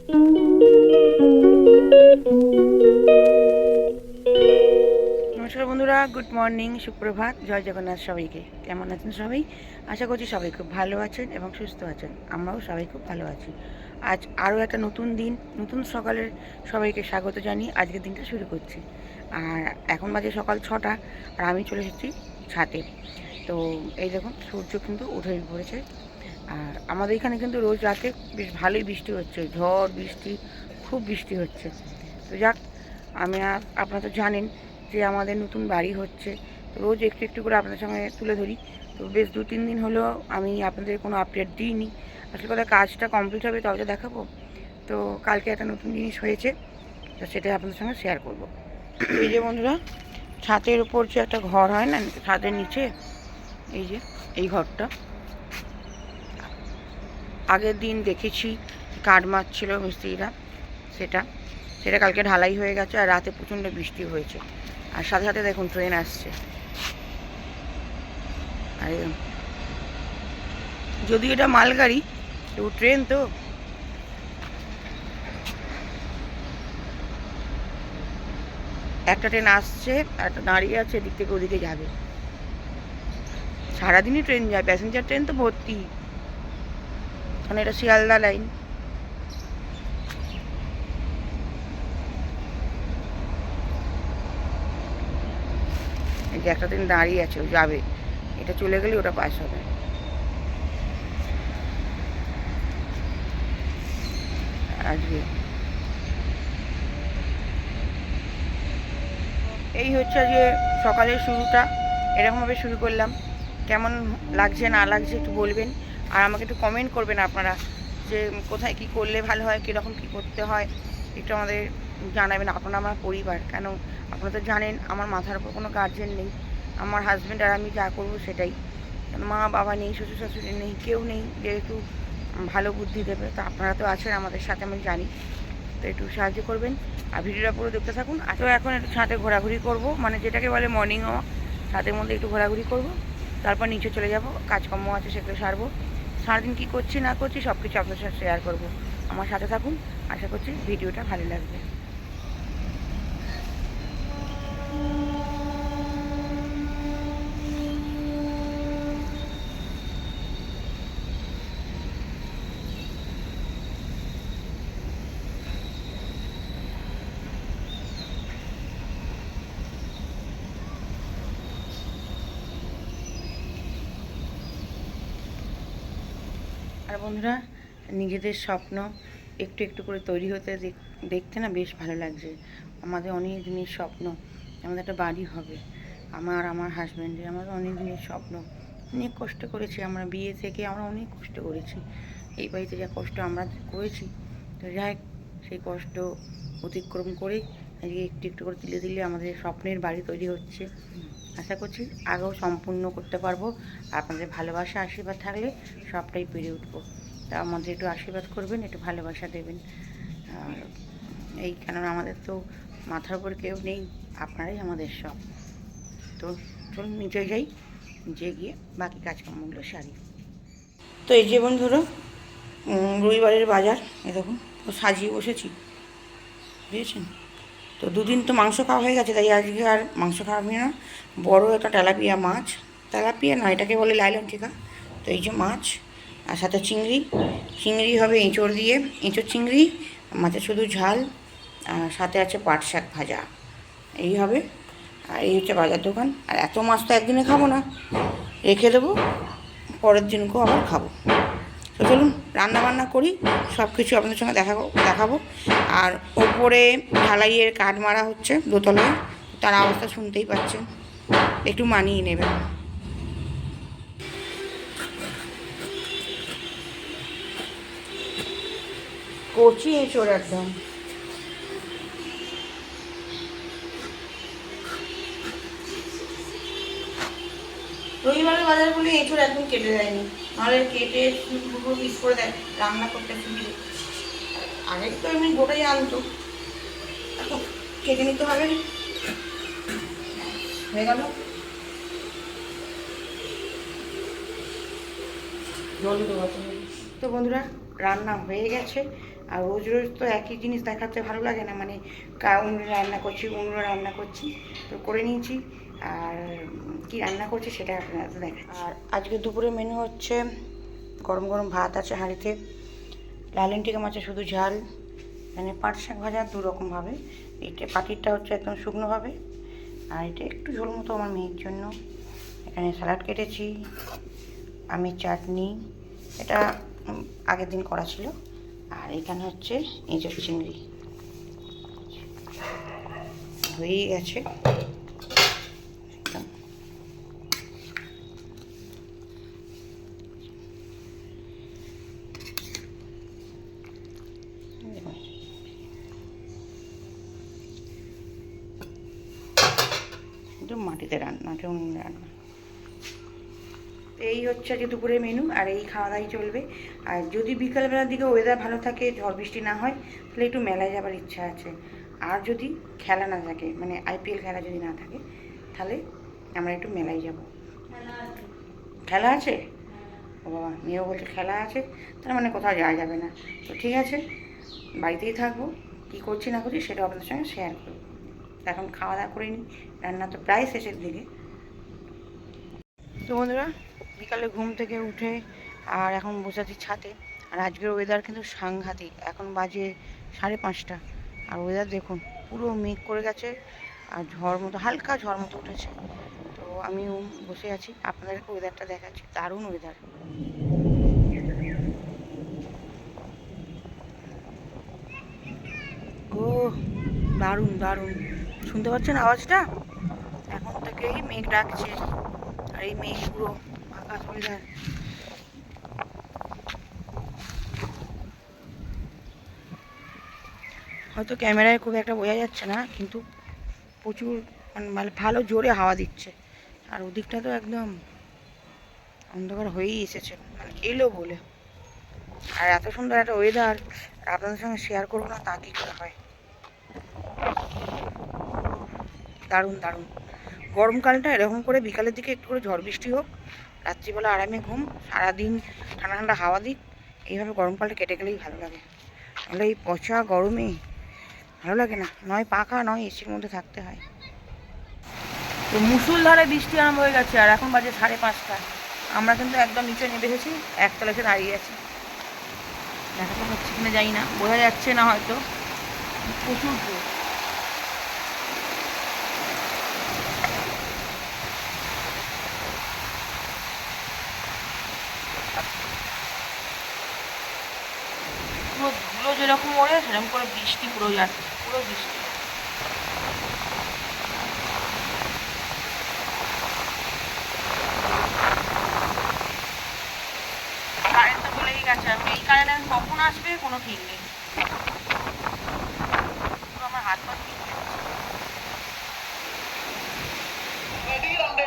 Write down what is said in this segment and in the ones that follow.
নমস্কার বন্ধুরা, good morning, সুপ্রভাত, জয় জগন্নাথ সবাইকে। কেমন আছেন সবাই? আশা করছি সবাই খুব ভালো আছেন এবং সুস্থ আছেন। আমরাও সবাই খুব ভালো আছি। আজ আরও একটা নতুন দিন, নতুন সকালের সবাইকে স্বাগত জানিয়ে আজকের দিনটা শুরু করছি। আর এখন বাজে সকাল 6টা, আর আমি চলে এসেছি ছাদে। তো এই দেখুন, সূর্য কিন্তু উঠে পড়েছে। আর আমাদের এখানে কিন্তু রোজ রাতে বেশ ভালোই বৃষ্টি হচ্ছে, ঝড় বৃষ্টি, খুব বৃষ্টি হচ্ছে। তো যাক, আপনারা তো জানেন যে আমাদের নতুন বাড়ি হচ্ছে, তো রোজ একটু একটু করে আপনাদের সঙ্গে তুলে ধরি। তো বেশ 2-3 দিন হলো আমি আপনাদের কোনো আপডেট দিইনি। আসলে কথা, কাজটা কমপ্লিট হবে তবে তো দেখাবো। তো কালকে একটা নতুন জিনিস হয়েছে, তো সেটাই আপনাদের সঙ্গে শেয়ার করব। এই যে বন্ধুরা, ছাদের উপর যে একটা ঘর হয় না, ছাদের নিচে, এই যে এই ঘরটা আগের দিন দেখেছি কাঠ মারছিল মিস্ত্রিরা, সেটা সেটা কালকে ঢালাই হয়ে গেছে। আর রাতে প্রচণ্ড বৃষ্টি হয়েছে, আর সাথে সাথে দেখুন ট্রেন আসছে। আর যদিও এটা মালগাড়ি, তো ট্রেন তো একটা ট্রেন আসছে, একটা দাঁড়িয়ে আছে, এদিক থেকে ওদিকে যাবে। সারাদিনই ট্রেন যায়, প্যাসেঞ্জার ট্রেন তো ভর্তি, কারণ এটা শিয়ালদা লাইন। এই যে একটা ট্রেন দাঁড়িয়ে আছে, ও যাবে, এটা চলে গেলে ওটা পাস হবে। আজকে এই হচ্ছে যে সকালের শুরুটা, এরকমভাবে শুরু করলাম। কেমন লাগছে না লাগছে একটু বলবেন, আর আমাকে একটু কমেন্ট করবেন আপনারা, যে কোথায় কি করলে ভালো হয়, কীরকম কী করতে হয়, একটু আমাদের জানাবেন। আপনারা আমার পরিবার, কেন আপনারা তো জানেন আমার মাথার উপর কোনো গার্জেন নেই, আমার হাজব্যান্ড আর আমি যা করবো সেটাই। কেন মা বাবা নেই, শ্বশুর শাশুড়ি নেই, কেউ নেই যেহেতু ভালো বুদ্ধি দেবে। তো আপনারা তো আছেন আমাদের সাথে, আমি জানি। তো একটু সাহায্য করবেন, আর ভিডিওটা পুরো দেখতে থাকুন। তো এখন একটু ছাদে ঘোরাঘুরি করব, মানে যেটাকে বলে মর্নিং ওয়াক। ছাদের মধ্যে একটু ঘোরাঘুরি করব, তারপর নিচে চলে যাব, কাজকর্ম আছে সেগুলো সারবো। সারাদিন কী করছি না করছি সব কিছু আপনার সাথে শেয়ার করব। আমার সাথে থাকুন, আশা করছি ভিডিওটা ভালো লাগবে। আর বন্ধুরা, নিজেদের স্বপ্ন একটু একটু করে তৈরি হতে দেখতে না বেশ ভালো লাগছে। আমাদের অনেক দিনের স্বপ্ন, আমাদের একটা বাড়ি হবে, আমার হাজব্যান্ডের, আমাদের অনেক দিনের স্বপ্ন। অনেক কষ্ট করেছি আমরা, বিয়ে থেকে আমরা অনেক কষ্ট করেছি। এই বাড়িতে যা কষ্ট আমরা করেছি, তো যাই সেই কষ্ট অতিক্রম করে আজকে একটু একটু করে দিলে দিলে আমাদের স্বপ্নের বাড়ি তৈরি হচ্ছে। আশা করছি আগেও সম্পূর্ণ করতে পারবো। আপনাদের ভালোবাসা আশীর্বাদ থাকলে সবটাই পেরে উঠবো। তা আমাদের একটু আশীর্বাদ করবেন, একটু ভালোবাসা দেবেন। আর এই কেননা আমাদের তো মাথার উপর কেউ নেই, আপনারাই আমাদের সব। তো চলুন নিচে যাই, নিচে গিয়ে বাকি কাজকর্মগুলো সারি। তো এই যে বন্ধুরা, রবিবারের বাজার এ দেখুন, সাজিয়ে বসেছি, বুঝেছেন। তো 2 দিন তো মাংস খাওয়া হয়ে গেছে, তাই আজকে আর মাংস খাওয়াবি না। বড় একটা তেলাপিয়া মাছ, তেলাপিয়া না, এটাকে বলে লাইলন টিকা। তো এই যে মাছ, আর সাথে চিংড়ি, চিংড়ি হবে এঁচড় দিয়ে, এঁচড় চিংড়ি, মাছের শুধু ঝাল, আর সাথে আছে পাট শাক ভাজা, এই হবে। আর এই হচ্ছে বাজার দোকান। আর এত মাছ তো একদিনে খাবো না, রেখে দেবো, পরের দিনকেও আবার খাবো। তো চলুন রান্না বান্না করি, সব কিছু আপনাদের সঙ্গে দেখাবো। আর ওপরে ঢালাইয়ের কাঠ মারা হচ্ছে দোতলায়, তার অবস্থা শুনতেই পাচ্ছেন, একটু মানিয়ে নেবেন। কচি এঁচড় একদম। রবিবারের বাজারগুলি এঁচড় একদম কেটে দেয়নি, নাহলে কেটে দুটো পিস করে দেয়, রান্না করতে সুবিধে। আগে তো এমনি গোটাই আনতো, এখন কেটে নিতে হবে। হয়ে গেল, জল দেওয়া। তো বন্ধুরা, রান্না হয়ে গেছে, আর রোজ রোজ তো একই জিনিস দেখাতে ভালো লাগে না, মানে উনুনে রান্না করছি তো করে নিয়েছি। আর কি রান্না করছি সেটা আপনারা দেখাচ্ছি। আর আজকে দুপুরে মেনু হচ্ছে গরম গরম ভাত আছে হাঁড়িতে, লালেন্টিকা মাছের শুধু ঝাল, মানে পাট শাক ভাজা দুরকমভাবে। এটা পাটিরটা হচ্ছে একদম শুকনোভাবে, আর এটা একটু ঝোল মতো আমার মেয়ের জন্য। এখানে স্যালাড কেটেছি, আমের চাটনি, এটা আগের দিন করা ছিল। আর এখানে হচ্ছে এঁচোড় চিংড়ি হয়েই গেছে একদম। একদম মাটিতে রান্না, উনুনে রান্না। এই হচ্ছে আজকে দুপুরের মেনু, আর এই খাওয়া দাওয়াই চলবে। আর যদি বিকালবেলার দিকে ওয়েদার ভালো থাকে, ঝড় বৃষ্টি না হয়, তাহলে একটু মেলায় যাবার ইচ্ছা আছে। আর যদি খেলা না থাকে, মানে আইপিএল খেলা যদি না থাকে, তাহলে আমরা একটু মেলায় যাব। খেলা আছে? ও বাবা, মেয়েও বলছে খেলা আছে, তার মানে কোথাও যাওয়া যাবে না। তো ঠিক আছে, বাড়িতেই থাকবো, কী করছি না করছি সেটা আপনাদের সঙ্গে শেয়ার করবো। এখন খাওয়া দাওয়া করে নিই, রান্না তো প্রায় শেষের দিকে। তো বন্ধুরা, বিকালে ঘুম থেকে উঠে আর এখন বসে আছি ছাদে। আর আজকের ওয়েদার কিন্তু সাংঘাতিক, এখন বাজে 5:30, আর ওয়েদার দেখুন পুরো মেঘ করে গেছে, আর ঝড় মতো, হালকা ঝড় মতো উঠেছে। তো আমিও বসে আছি, আপনাদেরকে ওয়েদারটা দেখাচ্ছি, দারুণ ওয়েদার। ও দারুণ দারুণ, শুনতে পাচ্ছেন আওয়াজটা? এখন থেকেই মেঘ ডাকছে, আর এই মেঘ পুরো আকাশ ওয়েদার। হয়তো ক্যামেরায় খুব একটা বোঝা যাচ্ছে না, কিন্তু প্রচুর মানে ভালো জোরে হাওয়া দিচ্ছে। আর ওদিকটা তো একদম অন্ধকার হয়েই এসেছে, মানে এলো বলে। আর এত সুন্দর একটা ওয়েদার আপনাদের সঙ্গে শেয়ার করবো না তা কী করে হয়। দারুণ দারুণ। গরমকালটা এরকম করে বিকালের দিকে একটু করে ঝড় বৃষ্টি হোক, রাত্রিবেলা আরামে ঘুম, সারাদিন ঠান্ডা ঠান্ডা হাওয়া দিক, এইভাবে গরমকালটা কেটে গেলেই ভালো লাগে। তাহলে এই পচা গরমে ভালো লাগে না, নয় পাখা নয় এসির মধ্যে থাকতে হয়। তো মুষলধারে বৃষ্টি আরম্ভ হয়ে গেছে, আর এখন বাজে 5:30। আমরা কিন্তু একদম নিচে নেমে এসেছি, একতলা এসে দাঁড়িয়ে আছি। দেখাতে পাচ্ছি কিনা জানি না, বোঝা যাচ্ছে না হয়তো, প্রচুর জোর। পুরো ধুলো যেরকম ওড়ে সেরকম করে বৃষ্টি পুরো যাচ্ছে, পুরো বৃষ্টি। কারেন্ট তো চলেই গেছে, এই কারেন্ট কখন আসবে কোনো ঠিক নেই। পুরো আমার হাত পা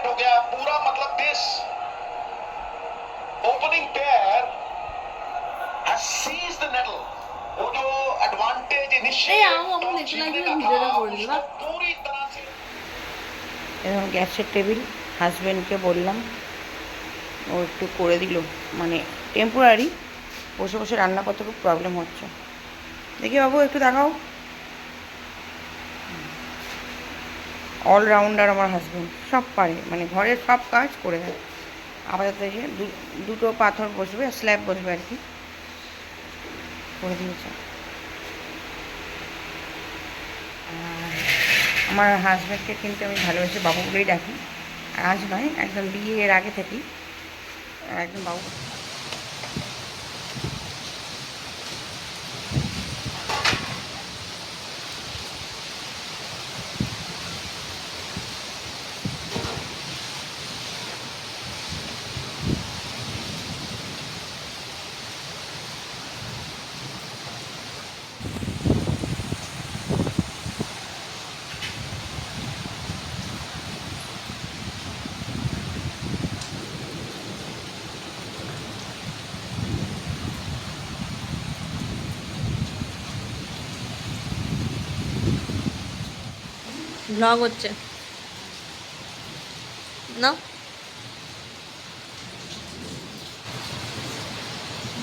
हो गया पूरा, मतलब this opening pair has seized the nettle। वो जो एडवांटेज इनिशियल पूरी तरह से। এবং গ্যাসের টেবিল হাজব্যান্ডকে বললাম, ও একটু করে দিল, মানে টেম্পোরারি, বসে বসে রান্না করতে খুব প্রবলেম হচ্ছে। দেখি বাবু একটু দেখাও। অলরাউন্ডার আমার হাজব্যান্ড, সব পারে, মানে ঘরের সব কাজ করে দেয়। আপাতত যে দুটো পাথর বসবে, স্ল্যাব বসবে আর কি, করে দিয়েছে। আর আমার হাজব্যান্ডকে কিন্তু আমি ভালোবেসে বাবু বলেই ডাকি, আজ নয়, একদম বিয়ের আগে থেকেই একদম বাবু। ব্লগ হচ্ছে না।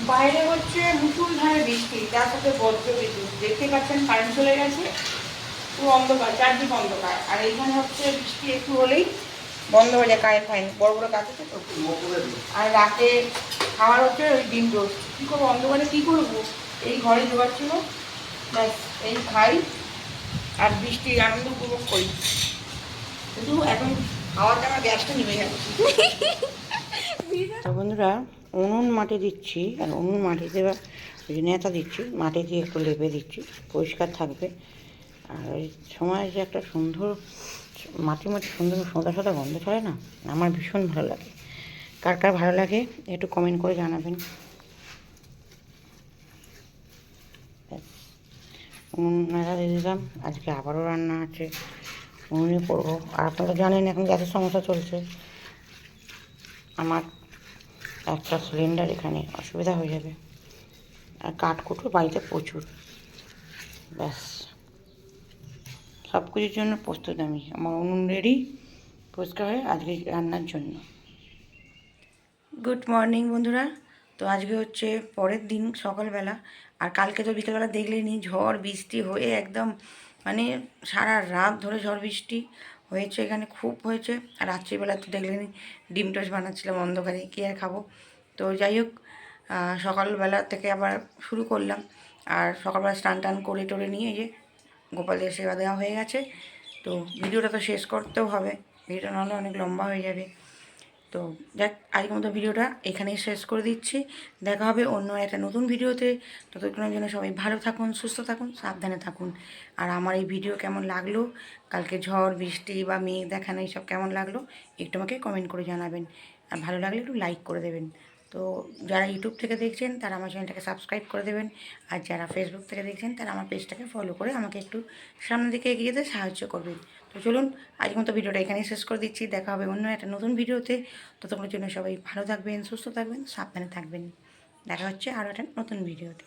বাইরে হচ্ছে মুষলধারে বৃষ্টি, তার সাথে বজ্র বিদ্যুৎ। দেখতে পাচ্ছেন কারেন্ট চলে গেছে, পুরো অন্ধকার, চারদিক অন্ধকার। আর এইখানে হচ্ছে বৃষ্টি একটু হলেই বন্ধ হয়ে যায়, কারেন্ট হয়নি, বড় বড় কাজ আছে তো। আর রাতে খাওয়ার হচ্ছে ওই ডিম টোস্ট। কী করবো অন্ধকারে, কী করবো, এই ঘরে জোগাড় ছিল, ব্যাস এই খাই আর বৃষ্টির আনন্দ উপভোগ করি। কিন্তু এখন খাওয়াটা আমার গ্যাসটা নেমে যাচ্ছে। তো বন্ধুরা, উনুন মাটি দিচ্ছি, আর উনুন মাটি দেওয়া ওই যে নেতা দিচ্ছি, মাটি দিয়ে একটু লেপে দিচ্ছি, পরিষ্কার থাকবে। আর ওই সময় যে একটা সুন্দর মাটির মধ্যে সুন্দর সাদা সাদা গন্ধ ছড়ে না, আমার ভীষণ ভালো লাগে। কার কার ভালো লাগে একটু কমেন্ট করে জানাবেন। উনুন নেতা দিয়ে দিলাম, আজকে আবারও রান্না আছে, উনুনে করবো। আর আপনারা জানেন এখন গ্যাসের সমস্যা চলছে, আমার একটা সিলিন্ডার এখানে অসুবিধা হয়ে যাবে। আর কাঠকুটো বাড়িতে প্রচুর, ব্যাস সব কিছুর জন্য প্রস্তুত আমি। আমার উনুন রেডি, পরিষ্কার হয়ে আজকে রান্নার জন্য। গুড মর্নিং বন্ধুরা। তো আজকে হচ্ছে পরের দিন সকালবেলা, আর কালকে তো বিকেলবেলা দেখলেনি ঝড় বৃষ্টি হয়ে একদম মানে সারা রাত ধরে ঝড় বৃষ্টি হয়েছে, এখানে খুব হয়েছে। আর রাত্রিবেলা তো দেখলেনি ডিম টোস্ট বানাচ্ছিলাম অন্ধকারে, কী আর খাবো। তো যাই হোক, সকালবেলা থেকে আবার শুরু করলাম। আর সকালবেলা স্নান টান করে টোরে নিয়ে এই যে গোপালের সেবা দেওয়া হয়ে গেছে। তো ভিডিওটা তো শেষ করতেও হবে, ভিডিওটা নাহলে অনেক লম্বা হয়ে যাবে। তো দেখ, আজকের মতো ভিডিওটা এখানেই শেষ করে দিচ্ছি। দেখা হবে অন্য একটা নতুন ভিডিওতে। ততক্ষণের জন্য সবাই ভালো থাকুন, সুস্থ থাকুন, সাবধানে থাকুন। আর আমার এই ভিডিও কেমন লাগলো, কালকে ঝড় বৃষ্টি বা মেঘ দেখানো এইসব কেমন লাগলো একটু আমাকে কমেন্ট করে জানাবেন। আর ভালো লাগলে একটু লাইক করে দেবেন। তো যারা ইউটিউব থেকে দেখছেন তারা আমার চ্যানেলটাকে সাবস্ক্রাইব করে দেবেন। আর যারা ফেসবুক থেকে দেখছেন তারা আমার পেজটাকে ফলো করে আমাকে একটু সামনের দিকে এগিয়ে যেতে সাহায্য করবেন। তো চলুন, আজকের মতো ভিডিওটা এখানেই শেষ করে দিচ্ছি। দেখা হবে অন্য একটা নতুন ভিডিওতে। ততক্ষণের জন্য সবাই ভালো থাকবেন, সুস্থ থাকবেন, সাবধানে থাকবেন। দেখা হচ্ছে আরও একটা নতুন ভিডিওতে।